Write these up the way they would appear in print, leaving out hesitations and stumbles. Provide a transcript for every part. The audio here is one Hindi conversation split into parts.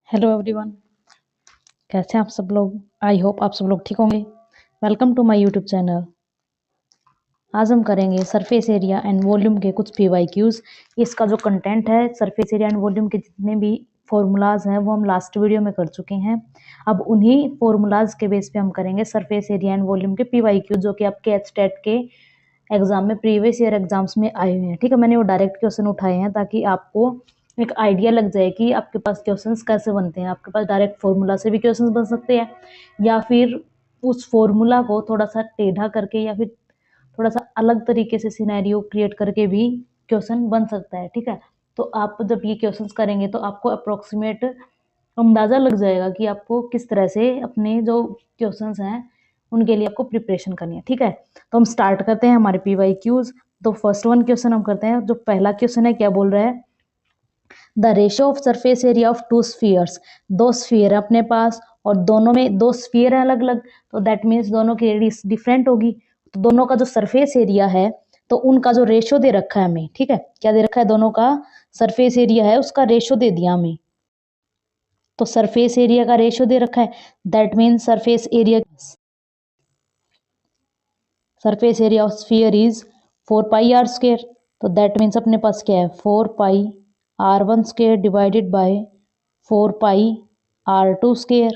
हेलो एवरीवन, कैसे हैं आप सब लोग। आई होप आप सब लोग ठीक होंगे। Welcome to my YouTube channel. आज हम करेंगे सरफेस एरिया एंड वॉल्यूम के कुछ पीवाईक्यूज। इसका जो कंटेंट है, सरफेस एरिया एंड वॉल्यूम के जितने भी फॉर्मूलाज हैं वो हम लास्ट वीडियो में कर चुके हैं। अब उन्हीं फॉर्मूलाज के बेस पे हम करेंगे सरफेस एरिया एंड वॉल्यूम के पीवाईक्यूज, जो कि आपके एचटेट के एग्जाम में, प्रीवियस ईयर एग्जाम्स में आए हुए हैं। ठीक है, मैंने वो डायरेक्ट क्वेश्चन उठाए हैं ताकि आपको एक आइडिया लग जाए कि आपके पास क्वेश्चंस कैसे बनते हैं। आपके पास डायरेक्ट फॉर्मूला से भी क्वेश्चंस बन सकते हैं, या फिर उस फॉर्मूला को थोड़ा सा टेढ़ा करके या फिर थोड़ा सा अलग तरीके से सिनेरियो क्रिएट करके भी क्वेश्चन बन सकता है। ठीक है, तो आप जब ये क्वेश्चंस करेंगे तो आपको अप्रोक्सीमेट अंदाजा लग जाएगा कि आपको किस तरह से अपने जो क्वेश्चंस हैं उनके लिए आपको प्रिपरेशन करनी है। ठीक है, तो हम स्टार्ट करते हैं हमारे पीवाईक्यूज। तो फर्स्ट वन क्वेश्चन हम करते हैं। जो पहला क्वेश्चन है, क्या बोल रहा है, the ratio of surface area of to spheres. दो स्फीयर है अपने पास और दोनों में दो स्फीयर है अलग अलग, तो दैट मीन्स दोनों की रेडियस डिफरेंट होगी। तो दोनों का जो सरफेस एरिया है तो उनका जो रेशियो दे रखा है हमें। ठीक है, क्या दे रखा है, दोनों का सरफेस एरिया है उसका रेशियो दे दिया हमें। तो सरफेस एरिया का रेशियो दे रखा है, that means surface area of sphere is 4πr²। तो दैट मीन्स अपने पास क्या है, 4πr1² डिवाइडेड बाय 4πr2²,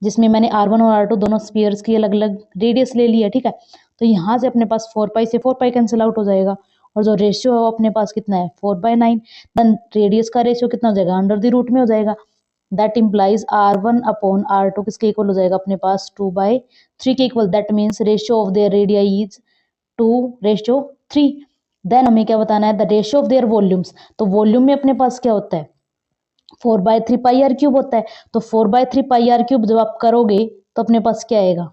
जिसमें मैंने r1 और r2 दोनों स्फीयर्स की अलग अलग रेडियस ले ली है। ठीक है, तो यहाँ से अपने पास 4π से 4π कैंसिल आउट हो जाएगा, और जो रेशियो है वो अपने पास कितना है, 4/9। देन रेडियस का रेशियो कितना हो जाएगा, अंडर द रूट में हो जाएगा। दैट इम्प्लाइज r1/r2 किसके इक्वल हो जाएगा, अपने पास 2/3 के equal. That means ratio of their radii is 2:3। Then हमें क्या बताना है, the ratio of their volumes. तो वॉल्यूम में अपने पास क्या होता है, 4/3πr³ होता है। तो 4/3πr³ जब आप करोगे तो अपने पास क्या आएगा,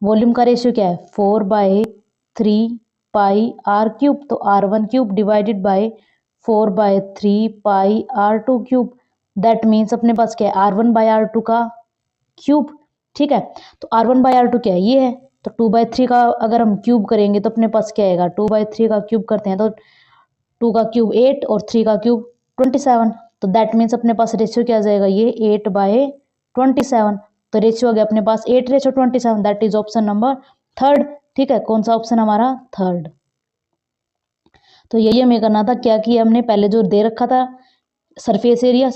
वॉल्यूम का रेशियो क्या है, 4/3πr³। तो r1³ divided by 4/3πr2³। That means अपने पास क्या है, r1/r2 का क्यूब। ठीक है, तो r1/r2 क्या है, ये है। तो 2/3 का अगर हम क्यूब करेंगे तो अपने पास क्या आएगा, 2/3 का क्यूब करते हैं तो 2 का क्यूब 8 और 3 का क्यूब 27। तो दैट मीन्स अपने पास रेशियो क्या आ जाएगा, ये 8/27। तो रेशियो आ गया अपने पास 8:27। That is option number third. ठीक है, कौन सा ऑप्शन हमारा, थर्ड। तो यही हमें करना था। क्या किया हमने, पहले जो दे रखा था सरफेस एरिया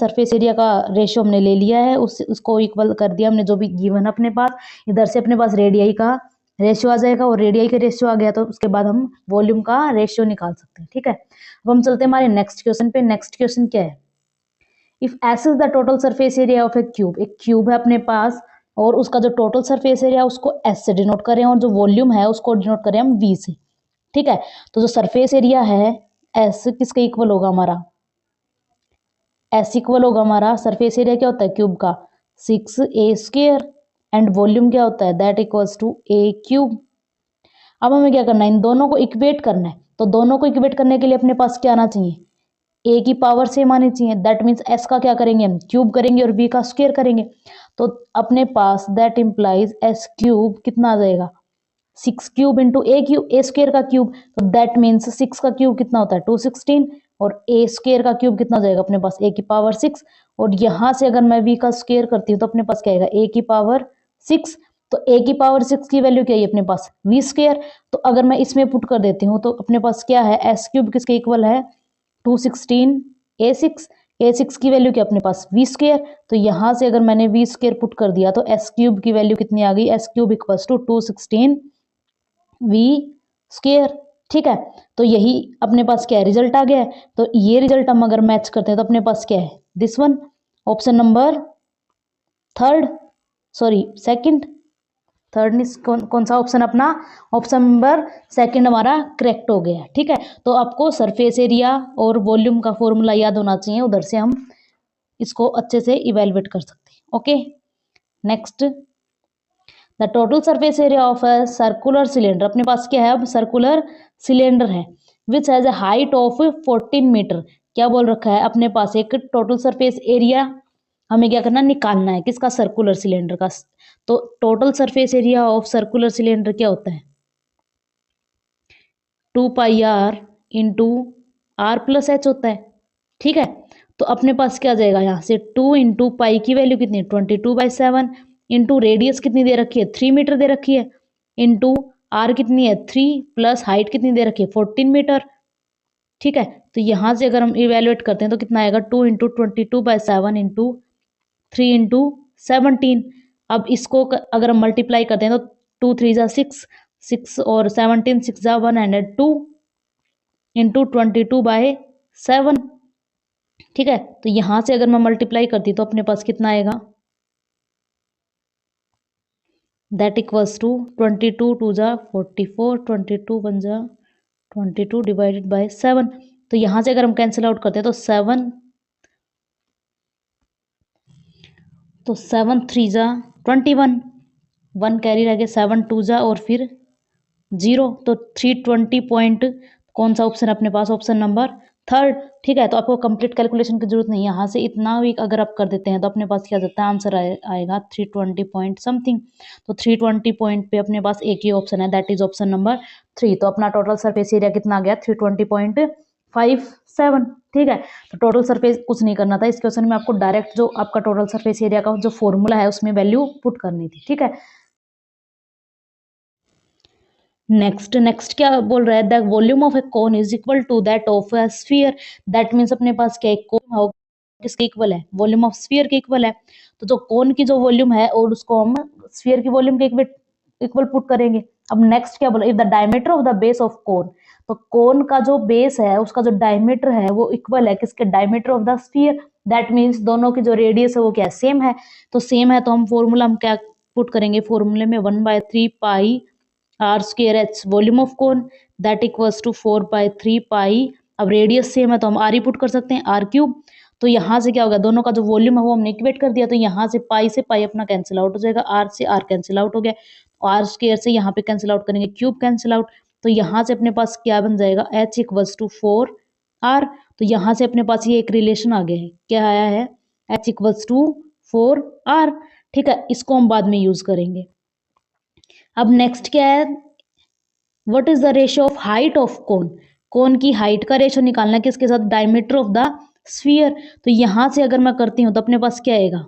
का रेशियो हमने ले लिया है, उसको इक्वल कर दिया हमने जो भी गिवन है अपने पास। इधर से अपने पास रेडियाई का रेशियो आ जाएगा, और रेडियाई का रेशियो आ गया तो उसके बाद हम वॉल्यूम का रेशियो निकाल सकते हैं। ठीक है, अब हम चलते हैं हमारे नेक्स्ट क्वेश्चन पे। नेक्स्ट क्वेश्चन क्या है, if S is the total surface area of a cube. एक क्यूब है अपने पास और उसका जो टोटल सरफेस एरिया उसको एस से डिनोट करें, और जो वॉल्यूम है उसको डिनोट करें हम वी से। ठीक है, तो जो सरफेस एरिया है एस किसके इक्वल होगा, हमारा एस इक्वल होगा, हमारा सरफेस एरिया क्या होता है क्यूब का, 6a²। एंड वॉल्यूम क्या होता है, दैट इक्वल्स टू a³। अब हमें क्या करना है, इन दोनों को इक्वेट करना है। तो दोनों को इक्वेट करने के लिए अपने पास क्या आना चाहिए, a की पावर सेम आनी चाहिए। दैट मीन्स s का क्या करेंगे, हम क्यूब करेंगे और b का स्क्वायर करेंगे। तो अपने पास दैट इम्प्लाइज s³ कितना आ जाएगा, 6³ इंटू a² का क्यूब। तो दैट मीन्स 6 का क्यूब कितना होता है, 216, और a² का क्यूब कितना हो जाएगा अपने पास, a की पावर 6। और यहां से अगर मैं v का स्क्वायर करती हूँ तो अपने पास क्या आएगा, a की पावर 6। तो a की पावर 6 की वैल्यू क्या है अपने पास, v²। तो अगर मैं इसमें पुट कर देती हूँ तो अपने पास क्या है, s³ किसके इक्वल है, 216 a6 की वैल्यू क्या अपने पास, v²। तो यहां से अगर मैंने v² पुट कर दिया तो s³ की वैल्यू कितनी आ गई, s³ इक्वल्स टू 216 v²। ठीक है, तो यही अपने पास क्या है, रिजल्ट आ गया है। तो ये रिजल्ट हम अगर मैच करते हैं तो अपने पास क्या है, this one, option number third, sorry second. Third कौन सा ऑप्शन, अपना ऑप्शन नंबर सेकंड हमारा करेक्ट हो गया। ठीक है, तो आपको सरफेस एरिया और वॉल्यूम का फॉर्मूला याद होना चाहिए, उधर से हम इसको अच्छे से इवेलुएट कर सकते हैं। Okay, next, the total surface area of a circular cylinder. अपने पास क्या है, अब सर्कुलर सिलेंडर है which has a height of 14 metre. क्या बोल रखा है, अपने पास एक टोटल सरफेस एरिया हमें क्या करना, निकालना है, किसका, सर्कुलर सिलेंडर का। तो total surface area of circular cylinder क्या होता है, 2πr into r plus h होता है। ठीक है, तो अपने पास क्या आ जाएगा यहाँ से 2 इंटू पाई की वैल्यू कितनी है 22/7 इंटू रेडियस कितनी दे रखी है 3 मीटर दे रखी है इंटू आर कितनी है 3 प्लस हाइट कितनी दे रखी है 14 मीटर। ठीक है, तो यहाँ से अगर हम इवेल्युएट करते हैं तो कितना आएगा 2 इंटू 22/7 इंटू 3 इंटू 17। अब इसको अगर हम मल्टीप्लाई करते हैं तो 2 3 जा 6 और 17 6 जा 102 इंटू 22/7। ठीक है, तो यहां से अगर मैं मल्टीप्लाई करती तो अपने पास कितना आएगा दैट इक्वल्स टू 22 2 जा 44 22 1 जा 22 डिवाइडेड बाय 7। तो यहां से अगर हम कैंसिल आउट करते हैं तो 7 3 जा 21 1 कैरी रह गया 7 2 जा और फिर 0 तो 320 पॉइंट कौन सा ऑप्शन अपने पास ऑप्शन नंबर 3। ठीक है, तो आपको कंप्लीट कैलकुलेशन की जरूरत नहीं है, यहाँ से इतना भी अगर आप कर देते हैं तो अपने पास क्या जाता है आंसर आएगा 320 पॉइंट समथिंग। तो 320 पॉइंट पे अपने पास एक ही ऑप्शन है दैट इज ऑप्शन नंबर 3। तो अपना टोटल सरफेस एरिया कितना आ गया 320.57। ठीक है, तो टोटल सरफेस कुछ नहीं करना था इस क्वेश्चन में, आपको डायरेक्ट जो आपका टोटल सरफेस एरिया का जो फॉर्मूला है उसमें वैल्यू पुट करनी थी। ठीक है, नेक्स्ट क्या बोल रहा है the volume of a cone is equal to that of a sphere. That means अपने पास क्या एक कोन होगा किसके इक्वल है वॉल्यूम ऑफ स्फीयर के इक्वल है। तो जो कोन की जो वॉल्यूम है और उसको हम स्फीयर की वॉल्यूम के इक्वल पुट करेंगे। अब नेक्स्ट क्या बोला if the diameter of the base of cone, तो कोन का जो बेस है उसका जो डायमीटर है वो इक्वल है किसके diameter of the sphere. That means दोनों की जो रेडियस है वो क्या सेम है। तो सेम है तो हम फॉर्मूला हम क्या पुट करेंगे फॉर्मूले में 1/3 pi r square h volume of cone that equals to 4/3 pi. अब रेडियस सेम है तो हम आर ही पुट कर सकते हैं आर क्यूब। तो यहाँ से क्या होगा दोनों का जो वॉल्यूम है वो हमने इक्वेट कर दिया, तो यहाँ से पाई अपना कैंसिल आउट हो जाएगा, आर से आर कैंसिल आउट हो गया, आर स्क्र से यहाँ पे कैंसिल आउट करेंगे क्यूब कैंसिल आउट। तो यहाँ से अपने पास क्या बन जाएगा एच इक्वल्स टू 4r। तो यहाँ से अपने पास ये एक रिलेशन आ गया है, क्या आया है एच इक्वल्स टू 4r। ठीक है, इसको हम बाद में यूज करेंगे। अब नेक्स्ट क्या है what is the ratio of height of cone. Cone की हाइट का रेशियो निकालना है किसके साथ डायमीटर ऑफ द स्फीयर। तो यहां से अगर मैं करती हूं तो अपने पास क्या आएगा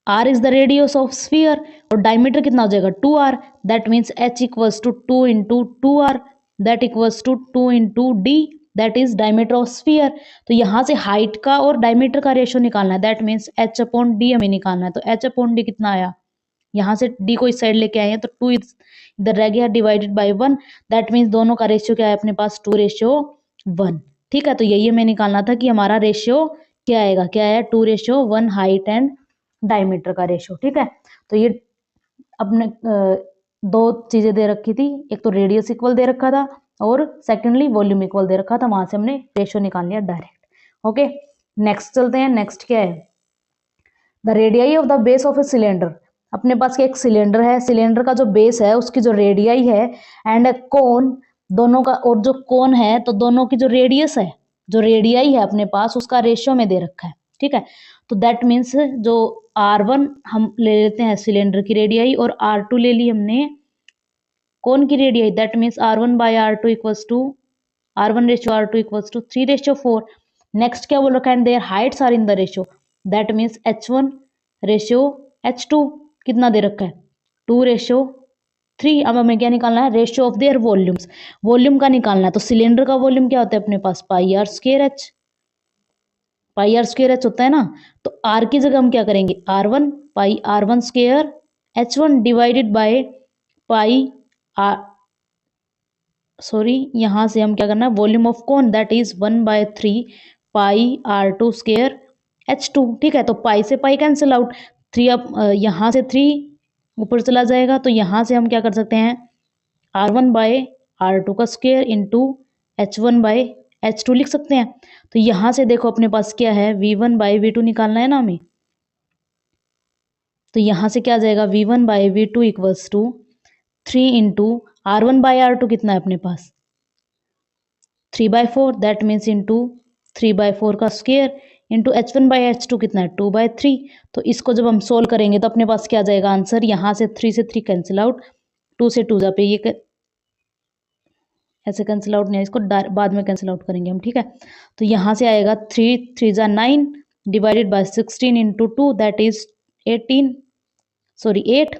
r is the radius of sphere और डायमीटर कितना हो जाएगा 2r। That means h equals to 2 into 2r that equals to 2 into d that is diameter of sphere. तो यहां से हाइट का और डायमीटर का रेशियो निकालना है that means h upon d हमें निकालना है। तो h अपॉन d कितना आया यहाँ से d को इस साइड लेके आए हैं तो 2 इधर रह गया डिवाइडेड बाय 1 दैट मीन्स दोनों का रेशियो क्या है अपने पास 2:1। ठीक है, तो यही हमें निकालना था कि हमारा रेशियो क्या आएगा, क्या है 2:1 हाइट एंड डायमीटर का रेशियो। ठीक है, तो ये अपने दो चीजें दे रखी थी, एक तो रेडियस इक्वल दे रखा था और सेकेंडली वॉल्यूम इक्वल दे रखा था, वहां से हमने रेशियो निकाल लिया डायरेक्ट। ओके, नेक्स्ट चलते हैं। नेक्स्ट क्या है the radii of the base of a cylinder. अपने पास एक सिलेंडर है, सिलेंडर का जो बेस है उसकी जो रेडियाई है एंड कोन दोनों का, और जो कोन है तो दोनों की जो रेडियस है जो रेडियाई है अपने पास उसका रेशियो में दे रखा है। ठीक है, तो दैट मीन्स जो R1 हम ले लेते हैं सिलेंडर की रेडियाई और R2 ले ली हमने कोन की radii that means R1/R2 equals to R1:R2 equals to 3:4। Next क्या बोल रखा है their heights are in the ratio that means H1:H2 कितना दे रखा है 2:3। अब हमें क्या निकालना है ratio of their volumes, volume का निकालना है। तो सिलेंडर का वॉल्यूम क्या होता है अपने पास πr²h, πr² होता है ना। तो r की जगह हम क्या करेंगे R1 πr1² H1 divided by pi are यहां से हम क्या करना है volume of cone that is 1/3 πr2² H2। ठीक है, तो पाई से पाई कैंसिल आउट 3, अब यहाँ से 3 ऊपर चला जाएगा तो यहाँ से हम क्या कर सकते हैं R1/R2 का स्क्वायर इंटू H1/H2 लिख सकते हैं। तो यहाँ से देखो अपने पास क्या है V1/V2 निकालना है ना हमें। तो यहाँ से क्या आ जाएगा V1/V2 equals to 3 into R1/R2 कितना है अपने पास 3/4 दैट मीन्स इंटू 3/4 का स्क्वायर इंटू H1/H2 कितना है 2/3। तो इसको जब हम सोल्व करेंगे तो अपने पास क्या आ जाएगा आंसर, यहाँ से 3 से 3 कैंसिल आउट, 2 से 2 जा पे ये ऐसे कैंसिल आउट नहीं है, इसको बाद में कैंसिल आउट करेंगे हम, ठीक है। तो यहाँ से आएगा 3 3 जा 9 divided by 16 into 2 that is 8,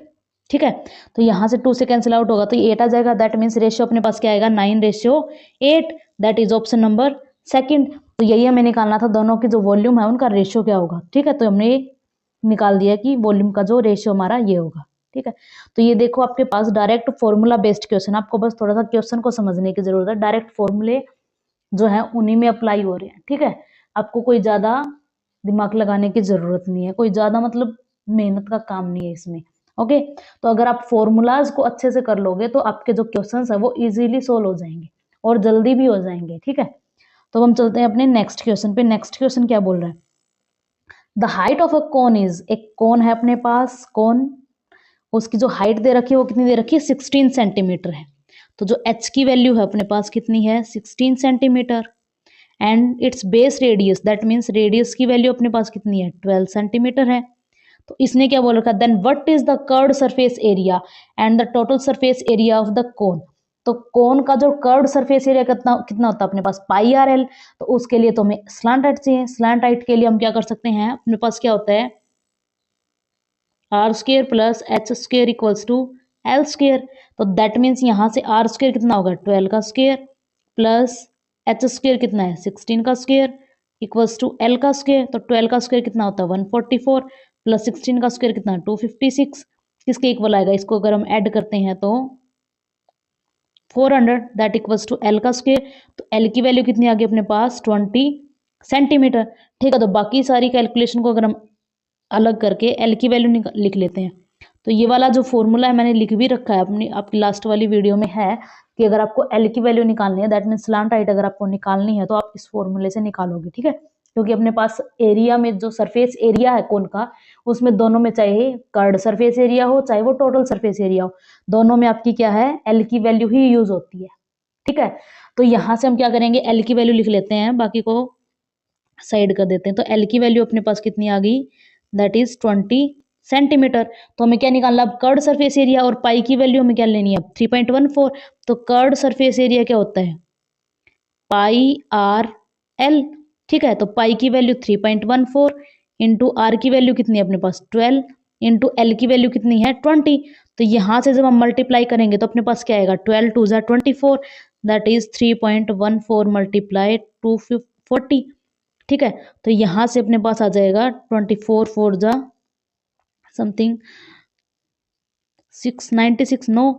ठीक है। तो यहाँ से 2 से कैंसिल आउट होगा तो ये 8 आ जाएगा, दैट मीन्स रेशियो अपने पास क्या आएगा 9:8, that is option number second. तो यही हमें निकालना था, दोनों की जो वॉल्यूम है उनका रेशियो क्या होगा, ठीक है। तो हमने निकाल दिया कि वॉल्यूम का जो रेशियो हमारा ये होगा, ठीक है। तो ये देखो आपके पास डायरेक्ट फॉर्मूला बेस्ड क्वेश्चन, आपको बस थोड़ा सा क्वेश्चन को समझने की जरूरत है। डायरेक्ट फॉर्मूले जो है उन्हीं में अप्लाई हो रहे हैं, ठीक है। आपको कोई ज्यादा दिमाग लगाने की जरूरत नहीं है, कोई ज्यादा मतलब मेहनत का काम नहीं है इसमें, ओके। तो अगर आप फॉर्मूलाज को अच्छे से कर लोगे तो आपके जो क्वेश्चंस है वो इजीली सोल्व हो जाएंगे और जल्दी भी हो जाएंगे, ठीक है। तो हम चलते हैं अपने नेक्स्ट क्वेश्चन पे। नेक्स्ट क्वेश्चन क्या बोल रहा है, the height of a cone is, एक कोन है अपने पास, कोन, उसकी जो हाइट दे रखी है वो कितनी दे रखी है 16 सेंटीमीटर है। तो जो एच की वैल्यू है अपने पास कितनी है 16 centimetre, and it's base radius that means radius की वैल्यू अपने पास कितनी है 12 सेंटीमीटर है। तो इसने क्या बोल रखा, then what is the curved surface area and the total surface area of the cone. तो कोन का जो कर्व्ड सरफेस एरिया कितना कितना होता है अपने पास पाई आर एल। तो उसके लिए तो हमें स्लैंट हाइट चाहिए, स्लैंट हाइट के लिए हम क्या कर सकते हैं, अपने पास क्या होता है r square plus H square equals to L square. तो दैट मीन्स यहाँ से आर स्क्र कितना होगा 12 का स्क्र प्लस एच स्क्र कितना है 16 का स्क्र इक्वल्स टू एल का स्क्र। तो 12 का स्क्र कितना होता है 144 प्लस 16 का स्क्र कितना 256, किसके इक्वल आएगा, इसको अगर हम ऐड करते हैं तो 400 दैट इक्वल्स टू एल का स्क्र। तो एल की वैल्यू कितनी आ गई अपने पास 20 सेंटीमीटर, ठीक है। तो बाकी सारी कैलकुलेशन को अगर हम अलग करके एल की वैल्यू लिख लेते हैं। तो ये वाला जो फॉर्मूला है मैंने लिख भी रखा है अपनी, आपकी लास्ट वाली वीडियो में है कि अगर आपको एल की वैल्यू निकालनी है दैट मीन्स स्लैंट हाइट अगर आपको निकालनी है तो आप इस फॉर्मूले से निकालोगे, ठीक है। क्योंकि अपने पास एरिया में जो सरफेस एरिया है कोन का, उसमें दोनों में चाहे कर्ड सरफेस एरिया हो चाहे वो टोटल सरफेस एरिया हो, दोनों में आपकी क्या है एल की वैल्यू ही यूज होती है, ठीक है। तो यहां से हम क्या करेंगे एल की वैल्यू लिख लेते हैं, बाकी को साइड कर देते हैं। तो एल की वैल्यू अपने पास कितनी आ गई दैट इज 20 सेंटीमीटर। तो हमें क्या निकालना अब कर्ड सरफेस एरिया, और पाई की वैल्यू हमें क्या लेनी है अब 3.14। तो कर्ड सरफेस एरिया क्या होता है पाई आर एल, ठीक है। तो पाई की वैल्यू 3.14 इंटू आर की वैल्यू कितनी है अपने पास 12 इंटू एल की वैल्यू कितनी है 20। तो यहां से जब हम मल्टीप्लाई करेंगे तो अपने पास क्या आएगा 12 2 जा 24 दैट इज 3.14 मल्टीप्लाई 240, ठीक है। तो यहां से अपने पास आ जाएगा 24 4 जा समथिंग 696 9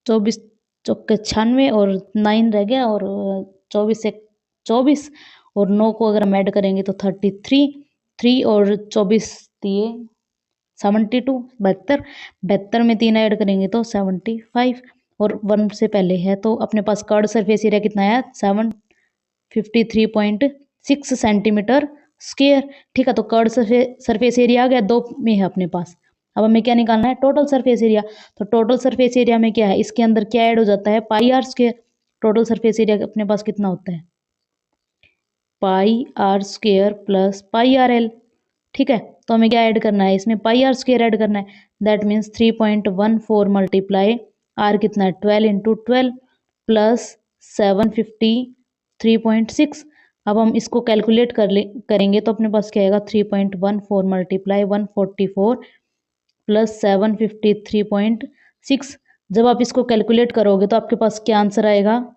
24 चौके 96 और 9 रह गया, और 24 से 24 और 9 को अगर हम ऐड करेंगे तो 33 3 और 24 दिए 72 72 72 में 3 ऐड करेंगे तो 75 और 1 से पहले है। तो अपने पास कर्ड सरफेस एरिया कितना है 753.6 सेंटीमीटर स्क्वायर, ठीक है। तो कर्ड सरफेस एरिया आ गया 2 में है अपने पास। अब हमें क्या निकालना है टोटल सरफेस एरिया। तो टोटल सरफेस एरिया में क्या है इसके अंदर क्या ऐड हो जाता है pi r square. Total surface area अपने पास कितना होता है pi r square plus pi r l, ठीक है। तो हमें क्या ऐड करना है इसमें पाई आर स्क्वायर ऐड करना है दैट मीन्स 3.14 मल्टीप्लाई आर कितना है 12 इंटू 12 प्लस 753.6। अब हम इसको कैलकुलेट करेंगे तो अपने पास क्या आएगा 3.14 मल्टीप्लाई 144 प्लस 753.6। जब आप इसको कैलकुलेट करोगे तो आपके पास क्या आंसर आएगा,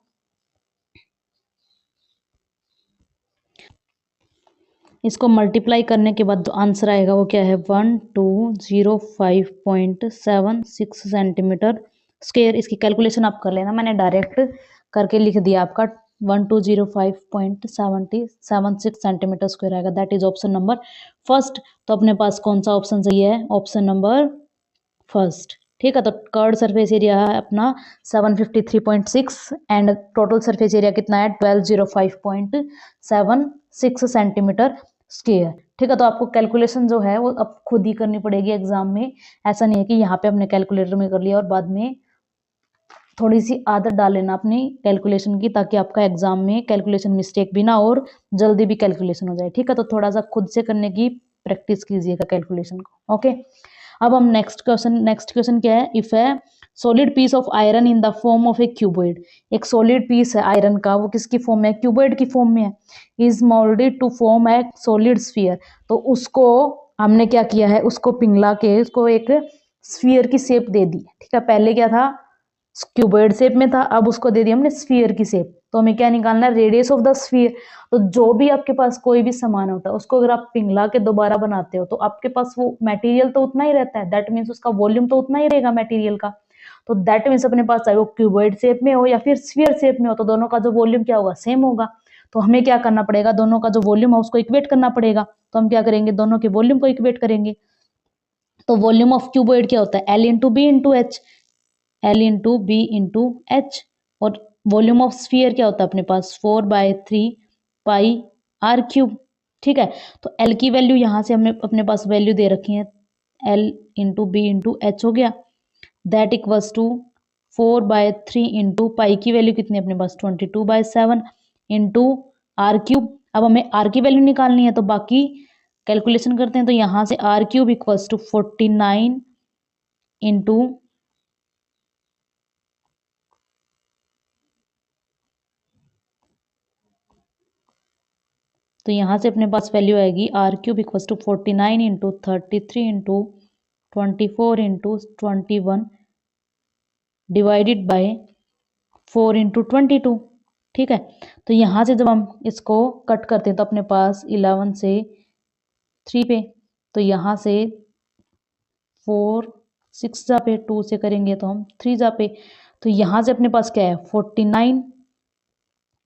इसको मल्टीप्लाई करने के बाद जो आंसर आएगा वो क्या है 1205.76 सेंटीमीटर स्क्वायर। इसकी कैलकुलेशन आप कर लेना, मैंने डायरेक्ट करके लिख दिया आपका 1205.76 सेंटीमीटर स्क्वायर आएगा, that is option number first. तो अपने पास कौन सा ऑप्शन सही है ऑप्शन नंबर फर्स्ट, ठीक है। तो कर्ड सरफेस एरिया है अपना 753.6 एंड टोटल सरफेस एरिया कितना है 1205.76 सेंटीमीटर स्क्वायर, ठीक है। तो आपको कैलकुलेशन जो है वो अब खुद ही करनी पड़ेगी एग्जाम में, ऐसा नहीं है कि यहाँ पे हमने कैलकुलेटर में कर लिया और बाद में थोड़ी सी आदत डाल लेना अपनी कैलकुलेशन की, ताकि आपका एग्जाम में कैलकुलेशन मिस्टेक भी ना हो और जल्दी भी कैलकुलेशन हो जाए, ठीक है। तो थोड़ा सा खुद से करने की प्रैक्टिस कीजिएगा कैलकुलेशन को, ओके। अब हम नेक्स्ट क्वेश्चन क्या है, इफ है solid piece of iron in the form of a cuboid, एक सॉलिड पीस है आयरन का, वो किसकी फॉर्म में है, क्यूबॉइड की फॉर्म में है, is moulded to form a solid sphere, तो उसको हमने क्या किया है, उसको पिघला के उसको एक स्फीयर की शेप दे दी, ठीक है। पहले क्या था, क्यूबॉइड शेप में था, अब उसको दे दिया हमने स्फीयर की शेप। तो हमें क्या निकालना है, रेडियस ऑफ द स्फीयर। तो जो भी आपके पास कोई भी सामान होता है उसको अगर आप पिघला के दोबारा बनाते हो तो आपके पास वो मटेरियल तो उतना ही रहता है, दैट मीन्स उसका वॉल्यूम तो उतना ही रहेगा मटेरियल का। तो दैट मीन्स अपने पास चाहे वो क्यूबॉइड शेप में हो या फिर स्फीयर शेप में हो, तो दोनों का जो वॉल्यूम क्या होगा, सेम होगा। तो हमें क्या करना पड़ेगा, दोनों का जो वॉल्यूम है उसको इक्वेट करना पड़ेगा। तो हम क्या करेंगे, दोनों के वॉल्यूम को इक्वेट करेंगे। तो वॉल्यूम ऑफ क्यूबॉइड क्या होता है, l into b into h, l into b into h. और वॉल्यूम ऑफ स्फीयर क्या होता है अपने पास, 4/3 पाई आर क्यूब, ठीक है। तो एल की वैल्यू यहाँ से हमने अपने पास वैल्यू दे रखी है, l into b into h हो गया, that equals to 4/3 into pi की वैल्यू कितनी अपने पास 22/7 इंटू आर क्यूब। अब हमें आर की वैल्यू निकालनी है, तो बाकी कैलकुलेशन करते हैं। तो यहाँ से r cube equals to 49 into, तो यहाँ से अपने पास वैल्यू आएगी r cube equals to 49 into 33 into 24 into 21 divided by 4 into 22, ठीक है। तो यहाँ से जब हम इसको कट करते हैं तो अपने पास 11 से 3 पे, तो यहाँ से 4 6 जा पे, 2 से करेंगे तो हम 3 जा पे। तो यहाँ से अपने पास क्या है, 49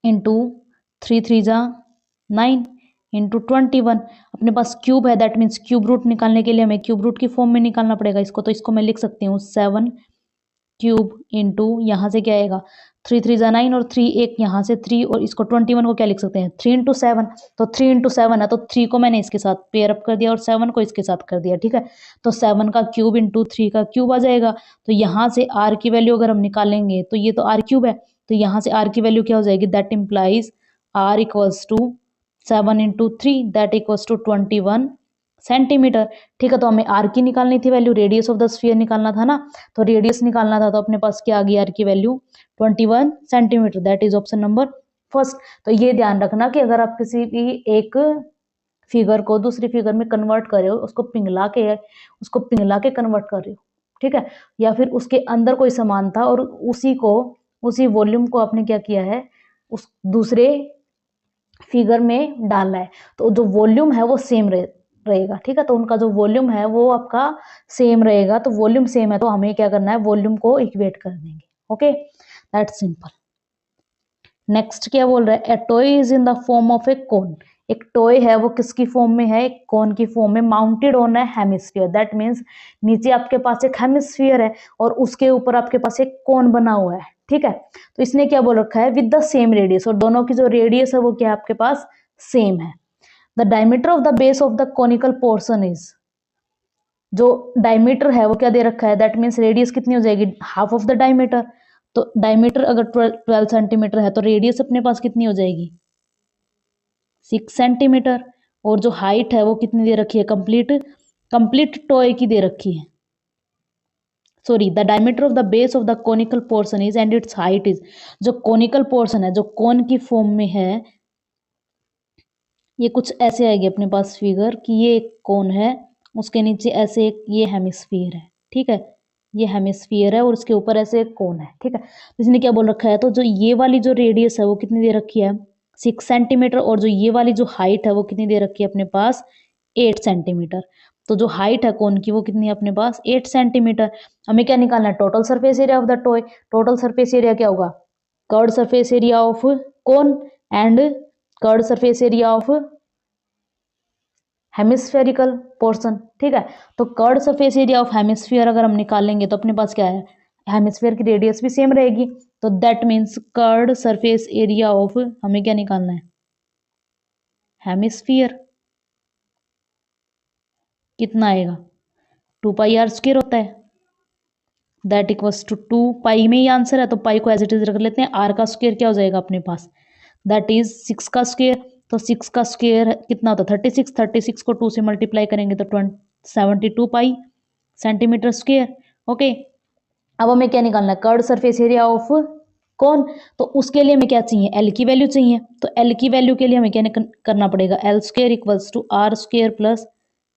इंटू 3 3 जा 9 इंटू 21, अपने पास क्यूब है, दैट मीन्स क्यूब रूट निकालने के लिए हमें क्यूब रूट की फॉर्म में निकालना पड़ेगा इसको। तो इसको मैं लिख सकती हूँ 7 क्यूब इंटू, यहाँ से क्या आएगा 3 3 जा 9 और 3 एक यहाँ से 3, और इसको 21 को क्या लिख सकते हैं 3 इंटू 7। तो 3 इंटू 7 है, तो 3 को मैंने इसके साथ पेयर अप कर दिया और 7 को इसके साथ कर दिया, ठीक है। तो 7 का क्यूब इंटू 3 का क्यूब आ जाएगा। तो यहाँ से आर की वैल्यू अगर हम निकालेंगे तो ये तो आर क्यूब है, तो यहाँ से आर की वैल्यू क्या हो जाएगी, that implies R equals to 7 into 3 that equals to 21 centimetre, ठीक है। तो हमें आर की निकालनी थी value, radius of the sphere निकालना था ना, तो रेडियस निकालना था, तो अपने पास क्या आ गई आर की value 21 centimetre, that is option number first. तो ये ध्यान रखना कि अगर आप किसी भी एक फिगर को दूसरी फिगर में कन्वर्ट कर रहे हो, उसको पिघला के कन्वर्ट कर रहे हो, ठीक है, या फिर उसके अंदर कोई सामान था और उसी वॉल्यूम को आपने क्या किया है, उस दूसरे फिगर में डालना है, तो जो वॉल्यूम है वो सेम रहेगा, ठीक है। तो उनका जो वॉल्यूम है वो आपका सेम रहेगा, तो वॉल्यूम सेम है तो हमें क्या करना है, वॉल्यूम को इक्वेट कर देंगे, ओके, दैट्स सिंपल। नेक्स्ट क्या बोल रहा है, a toy is in the form of a cone, एक टॉय है वो किसकी फॉर्म में है, एक कोन की फॉर्म में, माउंटेड ऑन है हेमिस्फीयर, दैट मीन्स नीचे आपके पास एक हेमिस्फीयर है और उसके ऊपर आपके पास एक कोन बना हुआ है, ठीक है। तो इसने क्या बोल रखा है, विद द सेम रेडियस, और दोनों की जो रेडियस है वो क्या आपके पास सेम है। The diameter of the base of the conical portion is, जो डायमीटर है वो क्या दे रखा है, दैट मीन्स रेडियस कितनी हो जाएगी, हाफ ऑफ द डायमीटर। तो डायमीटर अगर 12 सेंटीमीटर है तो रेडियस अपने पास कितनी हो जाएगी 6 सेंटीमीटर, और जो हाइट है वो कितनी दे रखी है, कंप्लीट टॉय की दे रखी है, sorry, the diameter of the base of the conical portion is and it's height is, जो कोनिकल पोर्शन है जो कोन की फॉर्म में है, ये कुछ ऐसे आएगी अपने पास फिगर कि ये एक कोन है, उसके नीचे ऐसे एक ये हेमिस्फीयर है, ठीक है, ये हेमिस्फीयर है और उसके ऊपर ऐसे एक कोन है, ठीक है। तो इसने क्या बोल रखा है, तो जो ये वाली जो रेडियस है वो कितनी दे रखी है 6 सेंटीमीटर, और जो ये वाली जो हाइट है वो कितनी दे रखी है अपने पास 8 सेंटीमीटर। तो जो हाइट है कोन की वो कितनी है अपने पास 8 सेंटीमीटर। हमें क्या निकालना है, total surface area of the toy. Total surface area क्या होगा, curved surface area of cone and curved surface area of hemispherical portion, ठीक है। तो curved surface area of hemisphere अगर हम निकालेंगे तो अपने पास क्या है, हेमिस्फीयर की रेडियस भी सेम रहेगी, तो that means curved surface area of, हमें क्या निकालना है हेमिस्फीयर, कितना आएगा 2πr² होता है, दैट इक्वल्स टू 2 में ही आंसर है, तो पाई को एज इट इज रख लेते हैं, आर का स्क्वायर क्या हो जाएगा अपने पास, दैट इज 6 का स्क्वायर। तो 6 का स्क्वायर कितना होता है 36 को 2 से मल्टीप्लाई करेंगे तो 72 पाई सेंटीमीटर स्क्वायर, ओके। अब हमें क्या निकालना है, कर्ड सरफेस एरिया ऑफ कौन, तो उसके लिए हमें क्या चाहिए, एल की वैल्यू चाहिए। तो एल की वैल्यू के लिए हमें क्या करना पड़ेगा, L square equals to R square plus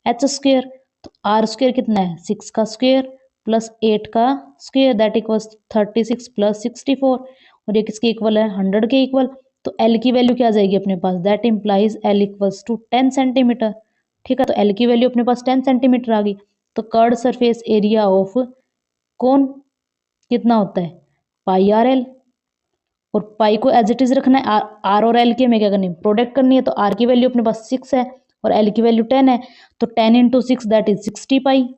H square. तो आर स्क्वायर कितना है, 6 का स्क्वायर प्लस 8 का स्क्वायर, दैट इक्वल्स 36 प्लस 64, और ये किसके इक्वल है, 100 के इक्वल। तो एल की वैल्यू क्या आ जाएगी अपने पास, that implies l equals to 10 centimetre. ठीक है, तो एल की वैल्यू अपने पास 10 सेंटीमीटर आ गई। तो कर्ड सरफेस एरिया ऑफ कौन कितना होता है, पाई आर एल, और पाई को एज इट इज रखना है। आर और एल की हमें क्या करनी है, प्रोडक्ट करनी है। तो आर की वैल्यू अपने पास 6 है और एल की वैल्यू 10 है, तो 10 into 6 that is 60 pi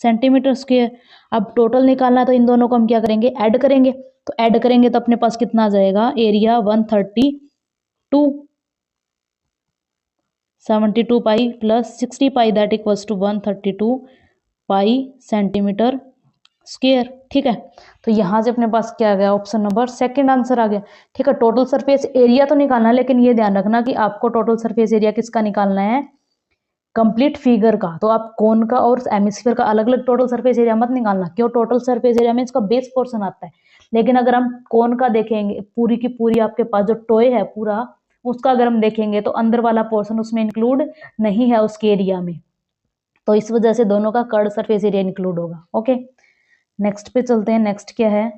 centimetre square. अब टोटल निकालना है तो इन दोनों को हम क्या करेंगे, ऐड करेंगे। तो ऐड करेंगे तो अपने पास कितना आ जाएगा, area 132 72 pi plus 60 pi that equals to 132 pi centimetre square. ठीक है, तो यहां से अपने पास क्या आ गया, ऑप्शन नंबर सेकंड आंसर आ गया। ठीक है, टोटल सरफेस एरिया तो निकालना है, लेकिन ये ध्यान रखना कि आपको टोटल सरफेस एरिया किसका निकालना है, कंप्लीट फिगर का। तो आप कोन का और एमिस्फीयर का अलग अलग टोटल सरफेस एरिया मत निकालना, क्यों, टोटल सरफेस एरिया में इसका बेस पोर्शन आता है। लेकिन अगर हम कोन का देखेंगे, पूरी की पूरी आपके पास जो टॉय है पूरा, उसका अगर हम देखेंगे तो अंदर वाला पोर्शन उसमें इंक्लूड नहीं है उसके एरिया में, तो इस वजह से दोनों का कर्ड सरफेस एरिया इंक्लूड होगा। ओके, नेक्स्ट पे चलते हैं। नेक्स्ट क्या है,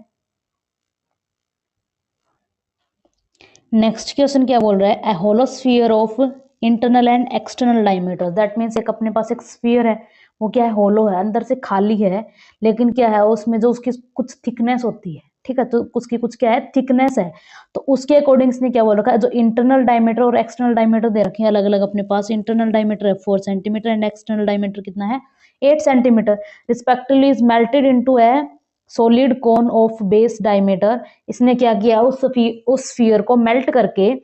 नेक्स्ट क्वेश्चन क्या बोल रहा है, a hollow sphere of internal and external diameter. That means एक अपने पास एक स्फीयर है, वो क्या है, होलो है, अंदर से खाली है, लेकिन क्या है उसमें जो उसकी कुछ थिकनेस होती है। ठीक है, तो उसकी कुछ क्या है, थिकनेस है। तो उसके अकॉर्डिंग इसने क्या बोल रखा है, जो इंटरनल डायमीटर और एक्सटर्नल डायमीटर दे रखे हैं अलग अलग अपने पास। इंटरनल डायमीटर है 4 सेंटीमीटर एंड एक्सटर्नल डायमीटर कितना है, 8 centimetre respectively, is melted into A solid cone of base diameter. इसने क्या किया, उस स्फीयर को मेल्ट करके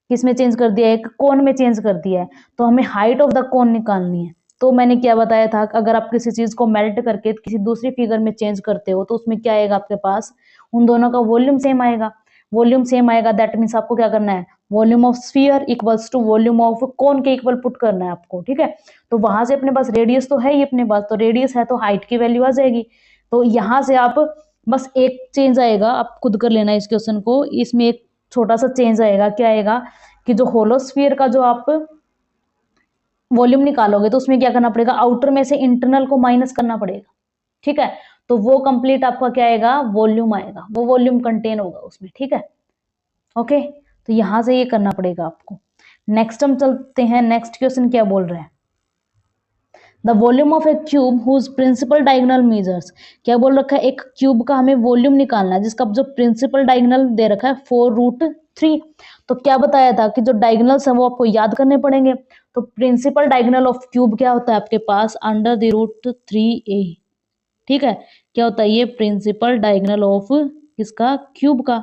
किसमें चेंज कर दिया, एक कोन में चेंज कर दिया है। तो हमें हाइट ऑफ द कोन निकालनी है। तो मैंने क्या बताया था, अगर आप किसी चीज को मेल्ट करके किसी दूसरी फिगर में चेंज करते हो तो उसमें क्या आएगा आपके पास, उन दोनों का वॉल्यूम सेम आएगा। वॉल्यूम सेम आएगा, दैट मीन्स आपको क्या करना है, volume of sphere equals to volume of cone के इक्वल पुट करना है आपको। ठीक है, तो वहां से अपने पास रेडियस तो है ही अपने पास, तो रेडियस है तो हाइट की वैल्यू आ जाएगी। तो यहां से आप बस एक चेंज आएगा, आप खुद कर लेना इस क्वेश्चन को, इसमें एक छोटा सा चेंज आएगा। क्या आएगा कि जो होलोस्फीयर का जो आप वॉल्यूम निकालोगे तो उसमें क्या करना पड़ेगा, आउटर में से इंटरनल को माइनस करना पड़ेगा। ठीक है, तो वो कंप्लीट आपका क्या आएगा, वॉल्यूम आएगा, वो वॉल्यूम कंटेन होगा उसमें। ठीक है, ओके, तो यहां से ये करना पड़ेगा आपको। नेक्स्ट हम चलते हैं, नेक्स्ट क्वेश्चन क्या बोल रहे हैं, the volume of a cube whose principal diagonal measures. क्या बोल रखा है, एक क्यूब का हमें वॉल्यूम निकालना है जिसका जो प्रिंसिपल डायगोनल दे रखा है 4√3। तो क्या बताया था कि जो डायगोनल्स है वो आपको याद करने पड़ेंगे। तो प्रिंसिपल डायगोनल ऑफ क्यूब क्या होता है आपके पास, अंडर द रूट 3a। ठीक है, क्या होता है ये प्रिंसिपल डायगोनल ऑफ किसका, क्यूब का।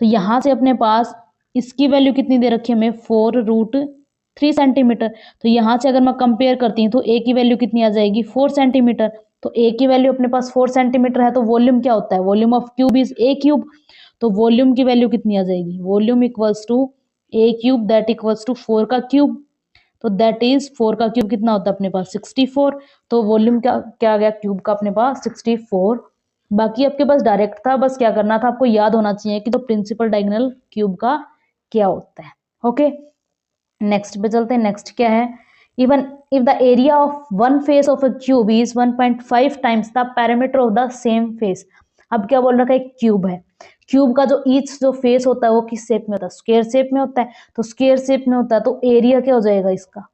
तो यहां से अपने पास इसकी वैल्यू कितनी दे रखी है हमें, 4√3 सेंटीमीटर। तो यहां से अगर मैं कंपेयर करती हूँ तो ए की वैल्यू कितनी आ जाएगी, 4 सेंटीमीटर। तो ए की वैल्यू अपने पास 4 सेंटीमीटर है, तो वॉल्यूम क्या होता है, volume of cube is a cube. तो वॉल्यूम की वैल्यू कितनी आ जाएगी, volume equals to a cube that equals to 4 का क्यूब। तो दैट इज 4 का क्यूब कितना होता है अपने पास, 64। तो वॉल्यूम क्या क्या आ गया क्यूब का अपने पास, 64। बाकी आपके पास डायरेक्ट था, बस क्या करना था आपको याद होना चाहिए कि तो प्रिंसिपल डायगोनल क्यूब का क्या होता है। ओके, नेक्स्ट पे चलते हैं। नेक्स्ट क्या है, even if the area of one face of a cube is 1.5 times the parameter of the same face. अब क्या बोल रखा है, एक क्यूब है, क्यूब का जो ईच जो फेस होता है वो किस शेप में होता है, स्क्वायर शेप में होता है। तो स्क्वायर शेप में होता है तो एरिया क्या हो जाएगा इसका,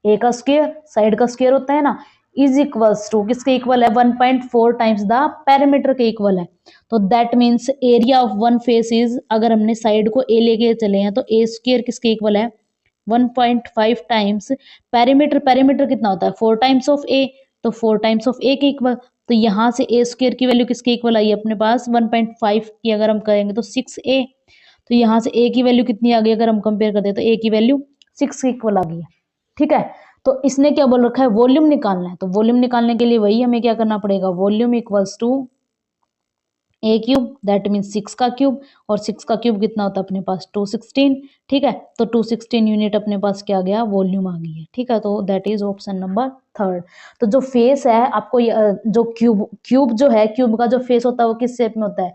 ए का स्क्वायर, साइड का स्क्वायर होता है ना, इज इक्वल्स टू किसके इक्वल है, 1.4 टाइम्स द पैरामीटर के इक्वल है। तो that means area of one face is, अगर हमने साइड को ए लेके चले हैं तो ए स्क्वायर किसके इक्वल है, 1.5 टाइम्स पैरामीटर। पैरामीटर कितना होता है, 4 टाइम्स ऑफ ए, तो 4 टाइम्स ऑफ ए के इक्वल। तो यहां से ए स्क्वायर की वैल्यू किसके इक्वल आई अपने पास, 1.5 की अगर हम करेंगे तो 6a। तो यहां से ए की वैल्यू कितनी आ गई, अगर हम कंपेयर करते हैं तो ए की वैल्यू 6 के इक्वल आ गई है। ठीक है, तो इसने क्या बोल रखा है, वॉल्यूम निकालना है। तो वॉल्यूम निकालने के लिए वही हमें क्या करना पड़ेगा, volume equals to a cube that mean 6 का क्यूब, और 6 का क्यूब कितना होता है अपने पास 216, ठीक है। तो 216 यूनिट अपने पास क्या आ गया, वॉल्यूम आ गई है, ठीक है। तो that is option number third. तो जो फेस है आपको जो क्यूब जो है, क्यूब का जो फेस होता है वो किस शेप में होता है,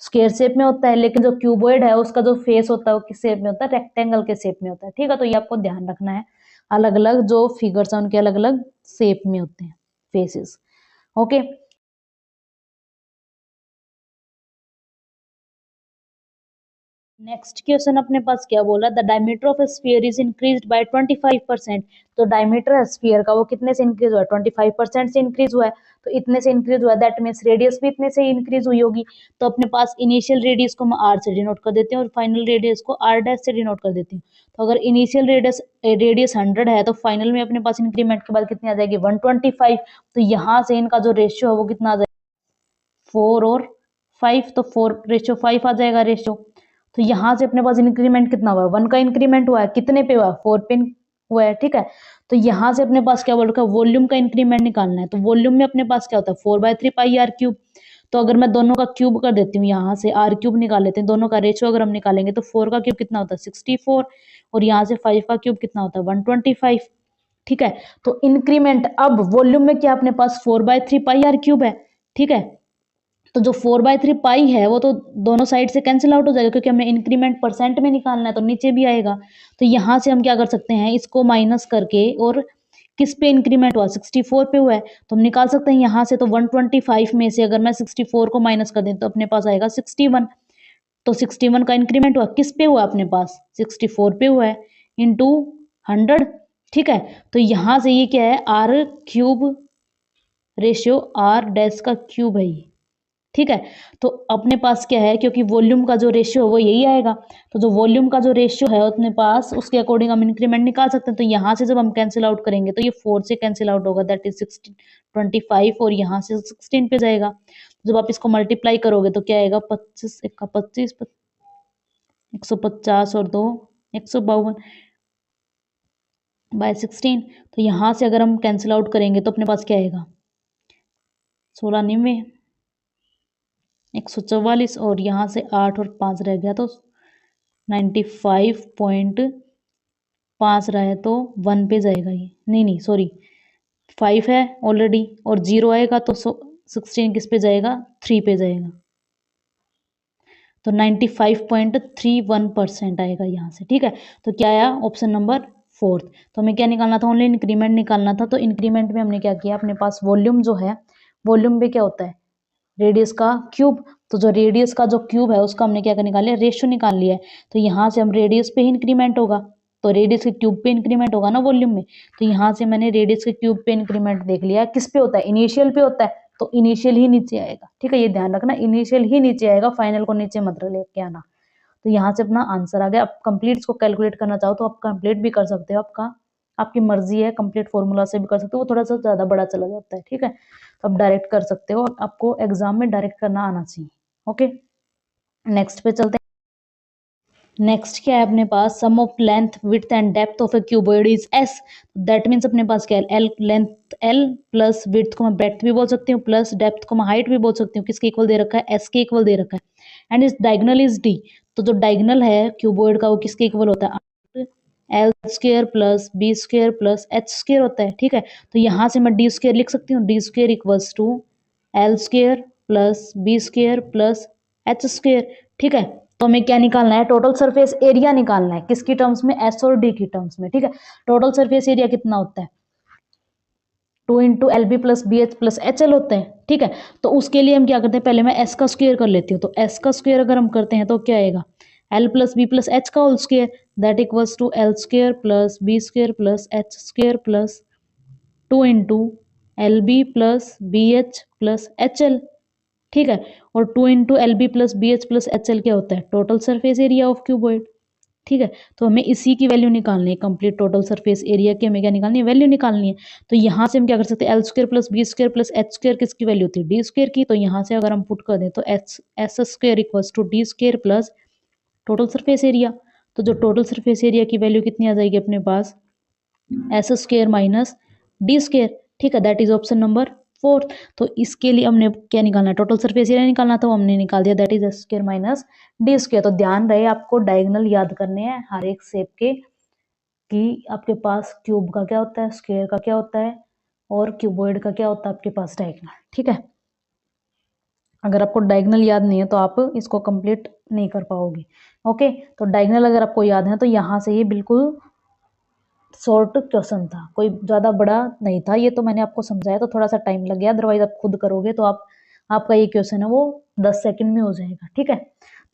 स्क्वायर शेप में होता है, लेकिन जो क्यूबॉइड है उसका जो फेस होता है वो किस शेप में होता है, रेक्टेंगल के शेप में होता है, ठीक है। तो ये आपको ध्यान रखना है, अलग अलग जो फिगर्स हैं उनके अलग अलग शेप में होते हैं फेसेस, ओके। नेक्स्ट क्वेश्चन अपने पास क्या बोला, the diameter of sphere is increased by 25%। तो डायमीटर है स्फीयर का वो कितने से इंक्रीज हुआ है, 25% से इंक्रीज हुआ है। तो इतने से इंक्रीज हुआ है दैट मीन्स रेडियस भी इतने से इंक्रीज हुई होगी। तो अपने पास इनिशियल रेडियस को हम आर से डिनोट कर देते हैं और फाइनल रेडियस को आर डैश से डिनोट कर देते हैं। तो अगर इनिशियल रेडियस 100 है तो फाइनल में अपने पास इंक्रीमेंट के बाद कितनी आ जाएगी 125। तो यहाँ से इनका जो रेशियो है वो कितना आ जाएगा 4 और 5, तो 4:5 आ जाएगा रेशियो। तो यहाँ से अपने पास इंक्रीमेंट कितना हुआ है, 1 का इंक्रीमेंट हुआ है, कितने पे हुआ है 4 पे हुआ है, ठीक है। तो यहाँ से अपने पास क्या बोल रखा है, वॉल्यूम का इंक्रीमेंट निकालना है। तो वॉल्यूम में अपने पास क्या होता है 4/3 पाई आर क्यूब। तो अगर मैं दोनों का क्यूब कर देती हूँ, यहाँ से आर क्यूब निकाल लेते हैं, दोनों का रेशियो अगर हम निकालेंगे तो 4 का क्यूब कितना होता है 64, और यहाँ से 5 का क्यूब कितना होता है 125, ठीक है। तो इंक्रीमेंट अब वॉल्यूम में क्या अपने पास 4/3 पाई आर क्यूब है, ठीक है। तो जो 4/3 पाई है वो तो दोनों साइड से कैंसिल आउट हो जाएगा, क्योंकि हमें इंक्रीमेंट परसेंट में निकालना है तो नीचे भी आएगा। तो यहाँ से हम क्या कर सकते हैं, इसको माइनस करके, और किस पे इंक्रीमेंट हुआ 64 पे हुआ है, तो हम निकाल सकते हैं यहाँ से। तो 125 में से अगर मैं 64 को माइनस कर दें तो अपने पास आएगा 61। तो 61 का इंक्रीमेंट हुआ किस पे हुआ अपने पास 64 पे हुआ है, इंटू 100, ठीक है। तो यहाँ से ये क्या है R cube ratio R dash का क्यूब है ये, ठीक है। तो अपने पास क्या है, क्योंकि वॉल्यूम का जो रेशियो है वो यही आएगा। तो जो वॉल्यूम का जो रेशियो है अपने पास उसके अकॉर्डिंग हम इंक्रीमेंट निकाल सकते हैं। तो यहाँ से जब हम कैंसिल आउट करेंगे तो ये 4 से कैंसिल आउट होगा, दैट इज 25, और यहाँ से 16 पे जाएगा। जब आप इसको मल्टीप्लाई करोगे तो क्या आएगा 25 1 का 25, 150 और 2 152 बाय 16। तो यहाँ से अगर हम कैंसिल आउट करेंगे तो अपने पास क्या आएगा 16 144, और यहाँ से 8 और 5 रह गया तो 95.5 रहा है, तो 1 पे जाएगा ये, नहीं सॉरी 5 है ऑलरेडी, और 0 आएगा तो 16 किस पे जाएगा 3 पे जाएगा। तो 95.31% आएगा यहाँ से, ठीक है। तो क्या आया ऑप्शन नंबर 4। तो हमें क्या निकालना था, ओनली इंक्रीमेंट निकालना था। तो इंक्रीमेंट में हमने क्या किया, अपने पास वॉल्यूम जो है, वॉल्यूम पे क्या होता है रेडियस का क्यूब। तो जो रेडियस का जो क्यूब है उसका हमने क्या निकाल लिया, रेशियो निकाल लिया है। तो यहाँ से हम रेडियस पे ही इंक्रीमेंट होगा, तो रेडियस के क्यूब पे इंक्रीमेंट होगा ना वॉल्यूम में। तो यहाँ से मैंने रेडियस के क्यूब पे इंक्रीमेंट देख लिया, किस पे होता है इनिशियल पे होता है, तो इनिशियल ही नीचे आएगा, ठीक है। ये ध्यान रखना इनिशियल ही नीचे आएगा, फाइनल को नीचे मत लेके आना। तो यहाँ से अपना आंसर आ गया। अब कंप्लीट इसको कैलकुलेट करना चाहो तो आप कंप्लीट भी कर सकते हो, आपकी मर्जी है, कंप्लीट फॉर्मूला से भी कर सकते हो, वो थोड़ा सा ज्यादा बड़ा चला जाता है, ठीक है। तो आप डायरेक्ट कर सकते हो, आपको एग्जाम में डायरेक्ट करना आना चाहिए, ओके। नेक्स्ट पे चलते हैं। नेक्स्ट क्या है अपने पास, sum of length width and depth of a cuboid is s. That means अपने पास क्या है l, length l plus width को मैं ब्रेड्थ भी बोल सकती हूँ, प्लस डेप्थ को मैं हाइट भी बोल सकती हूँ। किसके इक्वल दे रखा है, एस के इक्वल दे रखा है। एंड इस डायगोनल इज डी। तो जो डायगोनल है क्यूबॉइड का वो किसके इक्वल होता है, L square plus B square plus H square होता है, ठीक है। तो यहाँ से मैं डी स्क्र लिख सकती हूँ, D square equals to L square plus B square plus H square, ठीक है। तो हमें क्या निकालना है, टोटल सरफेस एरिया निकालना है, किसकी टर्म्स में, एस और डी की टर्म्स में, ठीक है। टोटल सरफेस एरिया कितना होता है 2 into L B plus B H plus H L होते हैं, ठीक है। तो उसके लिए हम क्या करते हैं, पहले मैं एस का स्क्वायर कर लेती हूँ। तो एस का स्क्वायर अगर हम करते हैं तो क्या आएगा l plus b plus h का whole square, that equals to l square plus B square plus H square plus 2 into L B plus B H plus H l, ठीक है। और 2 into L B plus B H plus H l क्या होता है, total surface area of cuboid, ठीक है। तो हमें इसी की वैल्यू निकालनी है, कंप्लीट टोटल सरफेस एरिया की हमें क्या निकालनी है, वैल्यू निकालनी है। तो यहाँ से हम क्या कर सकते हैं, L square plus B square plus H square किसकी वैल्यू होती है, डी स्क्वायर की। तो यहाँ से अगर हम पुट कर दें तो s square equals to d square plus total surface area. तो जो टोटल सरफेस एरिया की वैल्यू कितनी आ जाएगी अपने पास, s square minus d square, ठीक है। That is option number 4। तो इसके लिए हमने क्या निकालना है, टोटल सरफेस एरिया निकालना था, वो हमने निकाल दिया, that is s square minus d square. तो ध्यान रहे आपको डायगोनल याद करने हैं हर एक शेप के, कि आपके पास क्यूब का क्या होता है, स्क्वायर का क्या होता है, और क्यूबॉइड का क्या होता है आपके पास डायगोनल। ठीक है, अगर आपको डायगोनल याद नहीं है तो आप इसको कंप्लीट नहीं कर पाओगे। ओके, तो डायगोनल अगर आपको याद है तो यहाँ से ये बिल्कुल शॉर्ट क्वेश्चन था, कोई ज़्यादा बड़ा नहीं था। ये तो मैंने आपको समझाया तो थोड़ा सा टाइम लग गया, अदरवाइज आप खुद करोगे तो आपका ये क्वेश्चन है वो 10 सेकंड में हो जाएगा। ठीक है,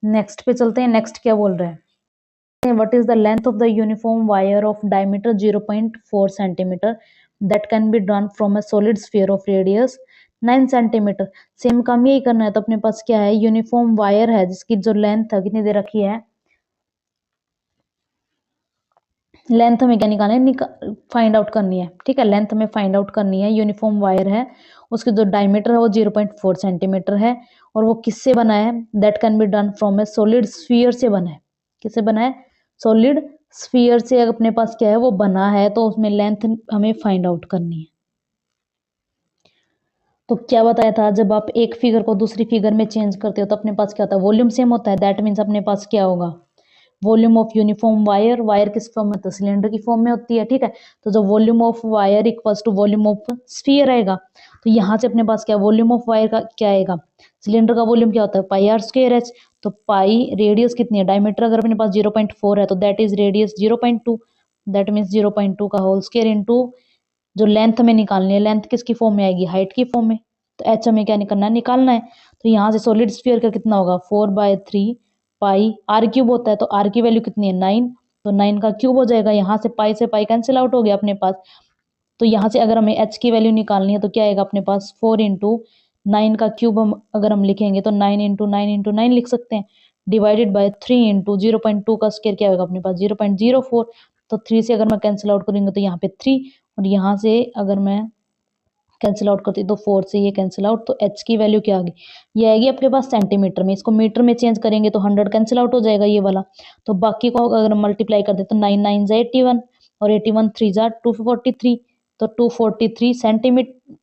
नेक्स्ट पे चलते हैं। नेक्स्ट क्या बोल रहे हैं, what is the length of the uniform wire of diameter 0.4 centimetre that can be drawn from a solid sphere of radius 9 centimetre. Same काम यही करना है। तो अपने पास क्या है, यूनिफॉर्म वायर है जिसकी जो लेंथ है कितनी दे रखी है, लेंथ हमें क्या निकालना है, फाइंड आउट करनी है। ठीक है, लेंथ हमें फाइंड आउट करनी है। यूनिफॉर्म वायर है, उसकी जो डायमीटर है वो 0.4 सेंटीमीटर है, और वो किससे बना है, that can be done from A solid sphere से बना है। किससे बना है, सॉलिड स्फीयर से अपने पास क्या है वो बना है, तो उसमें लेंथ हमें फाइंड आउट करनी है। तो क्या बताया था, जब आप एक फिगर को दूसरी फिगर में चेंज करते हो तो अपने पास क्या होता है, वॉल्यूम सेम होता है। दैट मीन्स अपने पास क्या होगा, volume of uniform wire, wire किस फॉर्म में, तो सिलेंडर की फॉर्म में होती है। ठीक है, तो जो volume of wire equals to volume of sphere आएगा, तो यहाँ से अपने पास क्या, वॉल्यूम ऑफ वायर का क्या आएगा, सिलेंडर का वॉल्यूम क्या होता है, पाई आर स्क्वायर एच। तो पाई रेडियस कितनी है, डायमीटर अगर अपने पास 0.4 है तो that is radius 0.2, that means 0.2 का होल स्क्वायर इंटू जो लेंथ में निकालनी है, लेंथ किसकी फॉर्म में आएगी, हाइट की फॉर्म में। तो एच हमें क्या निकालना है, निकालना है। तो यहाँ से सॉलिड स्फीयर का कितना होगा, 4/3 पाई आर क्यूब होता है, तो आर की वैल्यू कितनी है, 9, तो 9 का क्यूब हो जाएगा। यहाँ से पाई कैंसिल आउट हो गया अपने पास। तो यहाँ से अगर हमें एच की वैल्यू निकालनी है तो क्या आएगा अपने पास, 4 इंटू 9 का क्यूब हम अगर हम लिखेंगे तो 9 लिख सकते हैं, डिवाइडेड बाय 3 इंटू 0.2 का स्क्वायर क्या होगा अपने पास, 0.04। तो 3 से अगर मैं कैंसिल आउट करेंगे तो यहाँ पे 3, और यहाँ से अगर मैं कैंसिल आउट करती तो 4 से ये कैंसिल आउट, तो एच की वैल्यू क्या आ गई, ये आएगी आपके पास सेंटीमीटर में। इसको मीटर में चेंज करेंगे तो 100 कैंसिल आउट हो जाएगा ये वाला। तो बाकी को अगर मल्टीप्लाई कर दे तो 9 9 जा 81, और 81 3 जा 243, तो 243 सेंटीमीटर,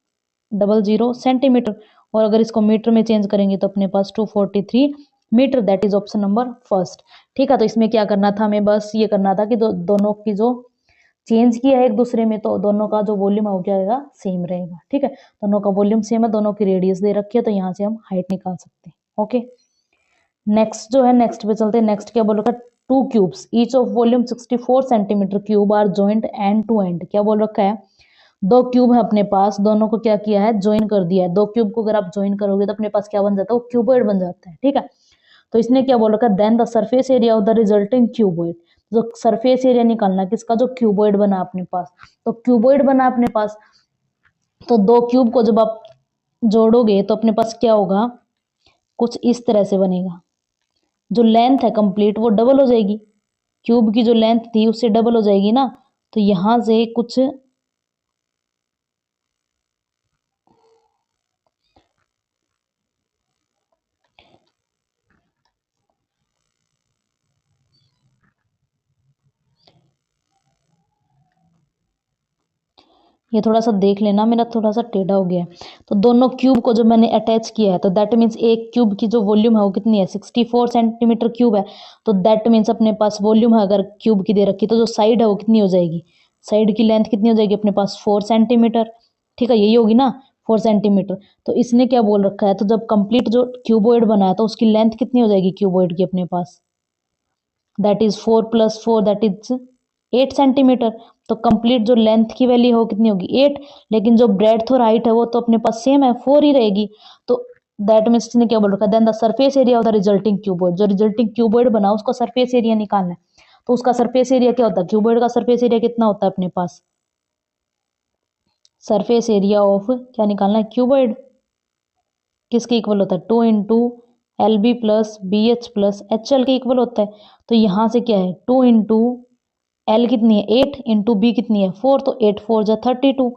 00 सेंटीमीटर। और अगर इसको मीटर में चेंज करेंगे तो अपने पास 243 metre, that is option number first. ठीक है, तो इसमें क्या करना था हमें, बस ये करना था कि दोनों की जो चेंज किया है एक दूसरे में, तो दोनों का जो वॉल्यूम है वो क्या रहेगा, सेम रहेगा। ठीक है, दोनों का वॉल्यूम सेम है, दोनों की रेडियस दे रखी है, तो यहाँ से हम हाइट निकाल सकते हैं। ओके, नेक्स्ट जो है, नेक्स्ट पे चलते हैं। नेक्स्ट क्या बोल रखा है, 2 cubes each of volume 64 centimetre cube are joined end to end. क्या बोल रखा है, 2 क्यूब है अपने पास, दोनों को क्या किया है, ज्वाइन कर दिया है। 2 क्यूब को अगर आप ज्वाइन करोगे तो अपने पास क्या बन जाता है, वो क्यूबॉइड बन जाता है। ठीक है, तो इसने क्या बोल रखा है, then the surface area of the resulting cuboid. जो सरफेस एरिया निकालना किसका, जो क्यूबॉइड बना अपने पास, तो क्यूबॉइड बना अपने पास, तो 2 क्यूब को जब आप जोड़ोगे तो अपने पास क्या होगा, कुछ इस तरह से बनेगा। जो लेंथ है कंप्लीट वो डबल हो जाएगी, क्यूब की जो लेंथ थी उससे डबल हो जाएगी ना। तो यहां से कुछ ये थोड़ा सा देख लेना, मेरा थोड़ा सा टेढ़ा हो गया है। तो दोनों क्यूब को जब मैंने अटैच किया है तो दैट मीन्स एक क्यूब की जो वॉल्यूम है वो कितनी है, 64 सेंटीमीटर क्यूब है। तो दैट मीन्स अपने पास वॉल्यूम है अगर क्यूब की दे रखी, तो जो साइड है वो कितनी हो जाएगी, साइड की लेंथ कितनी हो जाएगी अपने पास, 4 सेंटीमीटर। ठीक है, यही होगी ना, 4 सेंटीमीटर। तो इसने क्या बोल रखा है, तो जब कंप्लीट जो क्यूबॉइड बना है तो उसकी लेंथ कितनी हो जाएगी क्यूबॉइड की अपने पास, that is 4 + 4 that is 8 centimetre. तो कंप्लीट जो लेंथ की वैल्यू हो कितनी होगी, 8, लेकिन जो ब्रेड्थ और हाइट है वो तो अपने पास सेम है, 4 ही रहेगी। तो दैट मीन्स ने क्या बोल रखा है, then the surface area of the resulting cuboid, जो रिजल्टिंग क्यूबॉइड बना उसका सरफेस एरिया निकालना है। तो उसका सरफेस एरिया क्या होता है, क्यूबॉइड का सरफेस एरिया कितना होता है अपने पास, सरफेस एरिया ऑफ क्या निकालना है, क्यूबॉइड, किसके इक्वल होता है, 2 into L B plus B H plus H L के इक्वल होता है। तो यहाँ से क्या है, 2 इंटू एल कितनी है 8 इंटू बी कितनी है 4, तो 8 4 जा 32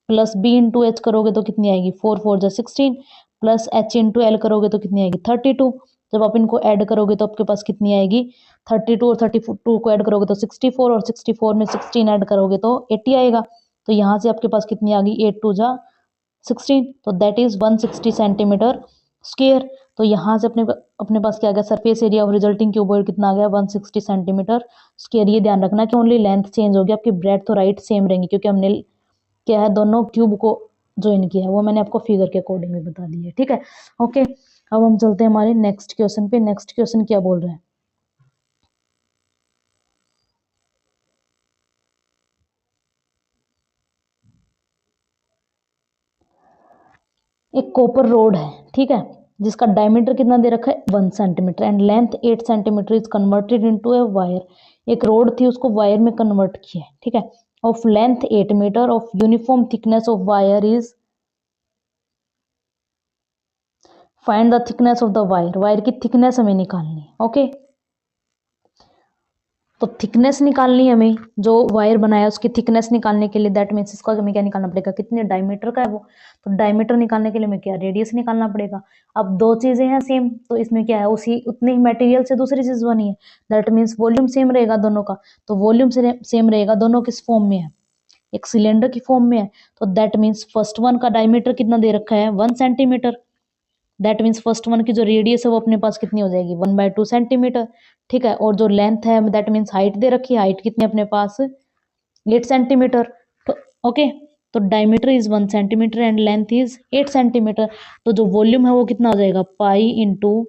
प्लस बी इंटू एच करोगे तो कितनी आएगी 4 4 जा 16 प्लस एच इंटू एल करोगे तो कितनी आएगी 32। जब आप इनको ऐड करोगे तो आपके पास कितनी आएगी 32, और 32 को ऐड करोगे तो 64, और 64 में 16 ऐड करोगे तो 80 आएगा। तो यहाँ से आपके पास कितनी आ गई 8 2 जा 16, तो दैट इज 160 सेंटीमीटर स्क्वायर। तो यहाँ से अपने पास क्या आ गया, surface area of resulting cuboid कितना आ गया, 160 सेंटीमीटर स्क्वायर। ये ध्यान रखना कि ओनली लेंथ चेंज होगी, आपकी ब्रेड तो राइट सेम रहेंगी, क्योंकि हमने क्या है दोनों क्यूब को ज्वाइन किया है, वो मैंने आपको फिगर के अकॉर्डिंग में बता दिया है। ठीक है, ओके। अब हम चलते हैं हमारे नेक्स्ट क्वेश्चन पे। नेक्स्ट क्वेश्चन क्या बोल रहे हैं, एक कॉपर रोड है, ठीक है, जिसका डायमीटर कितना दे रखा है 1 centimetre and length 8 centimetre is converted into a wire. एक रोड थी, उसको वायर में कन्वर्ट किया है, ठीक है, of length 8 metre of uniform thickness of wire is, find the thickness of the wire. Wire की थिकनेस हमें निकालनी है, ओके। तो थिकनेस निकालनी है हमें, जो वायर बनाया उसकी थिकनेस निकालने के लिए, दैट मीन्स इसका हमें क्या निकालना पड़ेगा, कितने डायमीटर का है वो। तो डायमीटर निकालने के लिए हमें क्या रेडियस निकालना पड़ेगा। अब दो चीजें हैं सेम, तो इसमें क्या है उसी उतने ही मटेरियल से दूसरी चीज बनी है, दैट मीन्स वॉल्यूम सेम रहेगा दोनों का। तो वॉल्यूम सेम रहेगा, दोनों किस फॉर्म में है, एक सिलेंडर की फॉर्म में है। तो दैट मीन्स फर्स्ट वन का डायमीटर कितना दे रखा है 1 centimetre. That means first one की जो रेडियस है वो अपने पास कितनी हो जाएगी 1/2 सेंटीमीटर, ठीक है। और जो लेंथ है दैट मीन्स हाइट दे रखी है, हाइट कितनी अपने पास 8 सेंटीमीटर। तो ओके, तो diameter is 1 centimetre and length is 8 centimetre. तो जो वॉल्यूम है वो कितना हो जाएगा पाई इंटू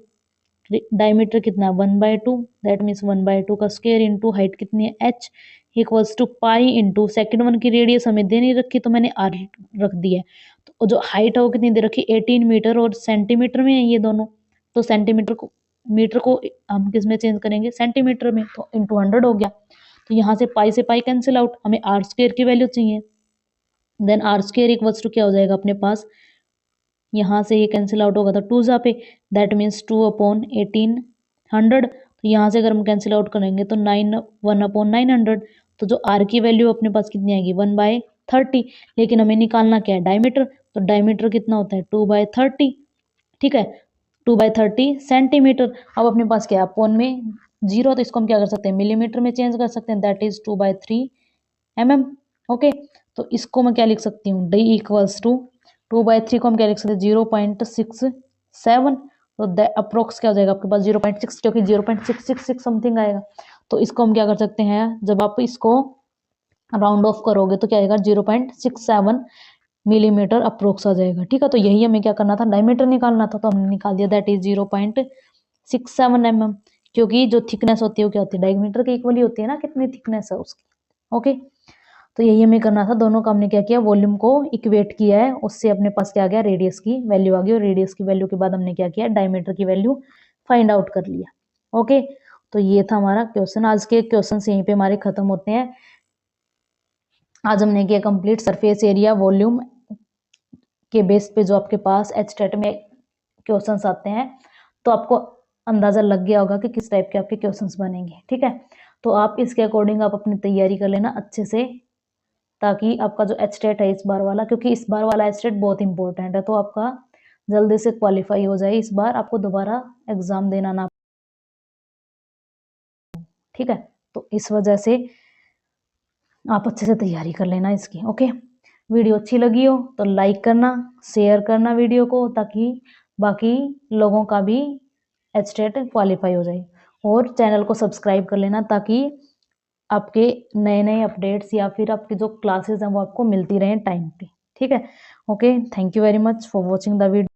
डायमीटर कितना है 1/2, दैट मीन्स 1/2 का स्क्वायर इंटू हाइट कितनी है h equals to pi into second one की रेडियस हमें दे नहीं रखी, तो मैंने r रख दिया है। तो जो हाइट है वो कितनी दे रखी 18 मीटर और सेंटीमीटर में है ये दोनों। तो सेंटीमीटर को मीटर को हम किस में चेंज करेंगे सेंटीमीटर में, तो इंटू 100 हो गया। तो यहाँ से पाई कैंसिल आउट, हमें आर स्क्वायर की वैल्यू चाहिए। Then R square equals to क्या हो जाएगा अपने पास, यहाँ से ये कैंसिल आउट होगा तो 2 जा पे, दैट मीन्स 2/1800। तो यहाँ से अगर हम कैंसिल आउट करेंगे तो 1/900। तो जो आर की वैल्यू अपने पास कितनी आएगी 1/30। लेकिन हमें निकालना क्या है डायमीटर, तो डायमीटर कितना होता है 2/30, ठीक है, 2/30 सेंटीमीटर। अब अपने पास क्या है अपॉन में 0, तो इसको हम क्या कर सकते हैं मिलीमीटर में चेंज कर सकते हैं, दैट इज 2/3 mm, ओके। तो इसको मैं क्या लिख सकती हूँ डी इक्वल्स टू 2/3 को हम क्या लिख सकते हैं 0.67। तो अप्रोक्स क्या हो जाएगा आपके पास 0.6, क्योंकि 0.666 समथिंग आएगा। तो इसको हम क्या कर सकते हैं, जब आप इसको राउंड ऑफ करोगे तो क्या आएगा 0.67 मिलीमीटर अप्रोक्स आ जाएगा, ठीक है। तो यही हमें क्या करना था डायमीटर निकालना था, तो हमने निकाल दिया दैट इज 0.67 mm। क्योंकि जो थिकनेस होती है वो क्या होती है डायमीटर के इक्वली होती है ना, कितनी थिकनेस है उसकी, ओके। तो यही हमें करना था, दोनों का हमने क्या किया वॉल्यूम को इक्वेट किया है, उससे अपने पास क्या आ गया रेडियस की वैल्यू आ गई, और रेडियस की वैल्यू के बाद हमने क्या किया डायमीटर की वैल्यू फाइंड आउट कर लिया, ओके। तो ये था हमारा क्वेश्चन, आज के क्वेश्चन यहीं पे हमारे खत्म होते हैं। आज हमने किया कंप्लीट सरफेस एरिया वॉल्यूम के बेस पे जो आपके पास एचटेट में क्वेश्चंस आते हैं, तो आपको अंदाजा लग गया होगा कि किस टाइप के आपके क्वेश्चंस बनेंगे, ठीक है। तो आप इसके अकॉर्डिंग आप अपनी तैयारी कर लेना अच्छे से, ताकि आपका जो एचटेट है इस बार वाला, क्योंकि इस बार वाला एचटेट बहुत इंपॉर्टेंट है, तो आपका जल्दी से क्वालिफाई हो जाए, इस बार आपको दोबारा एग्जाम देना ना, ठीक है। तो इस वजह से आप अच्छे से तैयारी कर लेना इसकी, ओके। वीडियो अच्छी लगी हो तो लाइक करना, शेयर करना वीडियो को, ताकि बाकी लोगों का भी एचटेट क्वालिफाई हो जाए। और चैनल को सब्सक्राइब कर लेना, ताकि आपके नए नए अपडेट्स या फिर आपकी जो क्लासेस हैं वो आपको मिलती रहें टाइम पे, ठीक है। Okay, thank you very much for watching the video.